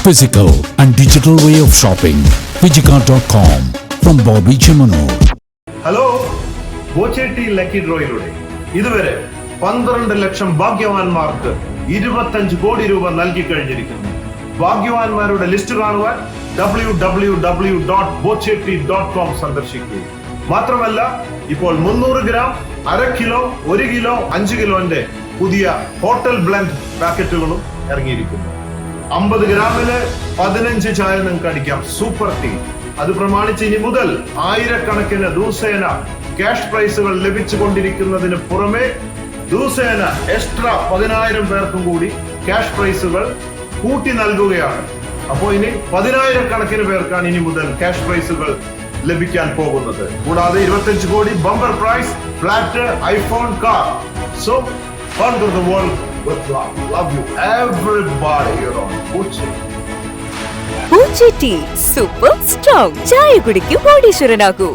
Physical and digital way of shopping. Vijika.com from Bobby Chimanur. Hello ബോച്ചേട്ടി lucky ഡ്രോയിലൂടെ ഇതുവരെ 12 ലക്ഷം ഭാഗ്യവാന്മാർക്ക് 25 കോടി രൂപ നൽകി കഴിഞ്ഞിരിക്കുന്നു. ഭാഗ്യവാന്മാരുടെ ലിസ്റ്റ് കാണുവാൻ www.bochetti.com സന്ദർശിക്കൂ. മാത്രമല്ല ഇപ്പോൾ 300 ഗ്രാം, 1/2 കിലോ, 1 കിലോ, 5 കിലോന്റെ പുതിയ ഹോട്ടൽ ബ്ലെൻഡ് പാക്കറ്റുകളും ഇറങ്ങിയിരിക്കുന്നു. 50 ഗ്രാമിന് 15 ചായ നിങ്ങൾക്ക് അടിക്കാം, സൂപ്പർ ടീ. അത് പ്രമാണിച്ച് ഇനി മുതൽ ആയിരക്കണക്കിന് ദിവസേന ക്യാഷ് പ്രൈസുകൾ ലഭിച്ചുകൊണ്ടിരിക്കുന്നതിന് പുറമെ ദിവസേന എക്സ്ട്രാ 10,000 പേർക്കും കൂടി ക്യാഷ് പ്രൈസുകൾ കൂട്ടി നൽകുകയാണ്. അപ്പോൾ ഇനി 10,000 കണക്കിന് പേർക്കാണ് ഇനി മുതൽ ക്യാഷ് പ്രൈസുകൾ ലഭിക്കാൻ പോകുന്നത്. കൂടാതെ 25 കോടി bumper prize, flat, iPhone, car. So conquer the world with love. Love you everybody here on Bochetti. Bochetti, super strong. ചായ കുടിക്കൂ, കോടീശ്വരനാകൂ.